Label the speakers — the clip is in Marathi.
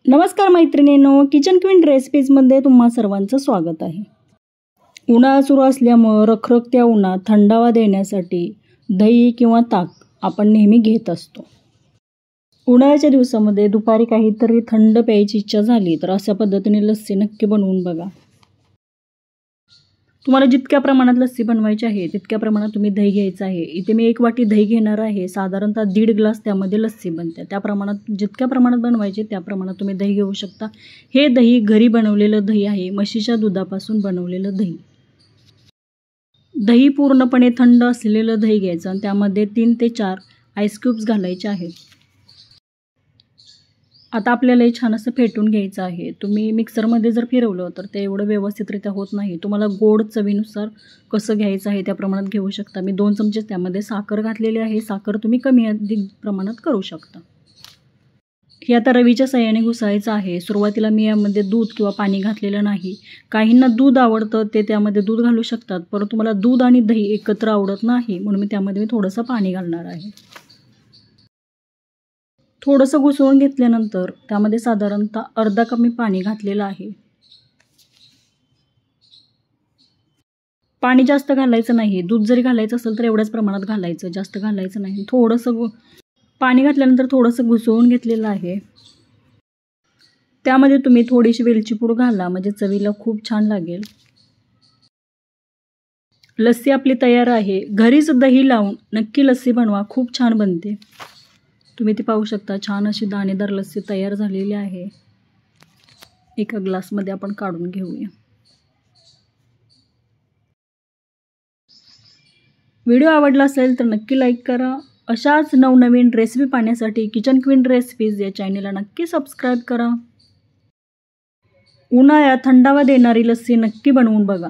Speaker 1: नमस्कार मैत्रिणींनो, किचन क्वीन रेसिपीजमध्ये तुम्हा सर्वांचं स्वागत आहे। उन्हाळा सुरू असल्यामुळे रखरखत्या उन्हात थंडावा देण्यासाठी दही किंवा ताक आपण नेहमी घेत असतो। उन्हाळ्याच्या दिवसामध्ये दुपारी काहीतरी थंड प्यायची इच्छा झाली तर अशा पद्धतीने लस्सी नक्की बनवून बघा। तुम्हाला जितक्या प्रमाणात लस्सी बनवायची आहे तितक्या प्रमाणात तुम्ही दही घ्यायचं आहे। इथे मी 1 वाटी दही घेणार आहे। साधारणतः 1.5 ग्लास त्यामध्ये लस्सी बनते। त्या प्रमाणात जितक्या प्रमाणात बनवायचे त्या प्रमाणात तुम्ही दही घेऊ शकता। हे दही घरी बनवलेलं दही आहे, म्हशीच्या दुधापासून बनवलेलं दही। दही पूर्णपणे थंड असलेलं दही घ्यायचं आणि त्यामध्ये 3 ते 4 आईस क्यूब्स घालायचे आहेत। आता आपल्याला हे छान असं फेटून घ्यायचं आहे। तुम्ही मिक्सरमध्ये जर फिरवलं तर ते एवढं व्यवस्थितरित्या होत नाही। तुम्हाला गोड चवीनुसार कसं घ्यायचं आहे त्या प्रमाणात घेऊ शकता। मी 2 चमचे त्यामध्ये साखर घातलेली आहे। साखर तुम्ही कमी अधिक प्रमाणात करू शकता। हे आता रवीच्या साहाय्याने घुसायचं आहे। सुरुवातीला मी यामध्ये दूध किंवा पाणी घातलेलं नाही। काहींना दूध आवडतं ते त्यामध्ये दूध घालू शकतात, परंतु मला दूध आणि दही एकत्र आवडत नाही म्हणून मी त्यामध्ये थोडंसं पाणी घालणार आहे। थोडंसं घुसवून घेतल्यानंतर त्यामध्ये साधारणतः अर्धा कप मी पाणी घातलेलं आहे। पाणी जास्त घालायचं नाही। दूध जरी घालायचं असेल तर एवढ्याच प्रमाणात घालायचं, जास्त घालायचं नाही। थोडंसं पाणी घातल्यानंतर थोडंसं घुसवून घेतलेलं आहे। त्यामध्ये तुम्ही थोडीशी वेलची पूड घाला, म्हणजे चवीला खूप छान लागेल। लस्सी आपली तयार आहे। घरीच दही लावून नक्की लस्सी बनवा, खूप छान बनते। तुम्ही ती पाहू शकता, छान अशी दाणेदार लस्सी तयार झालेली आहे। एका ग्लासमध्ये आपण काढून घेऊया। व्हिडिओ आवडला असेल तर नक्की लाईक करा। अशाच नवनवीन रेसिपी पाहण्यासाठी किचन क्वीन रेसिपीज या चॅनलला नक्की सबस्क्राईब करा। उन्हाळ्यात थंडावा देणारी लस्सी नक्की बनवून बघा।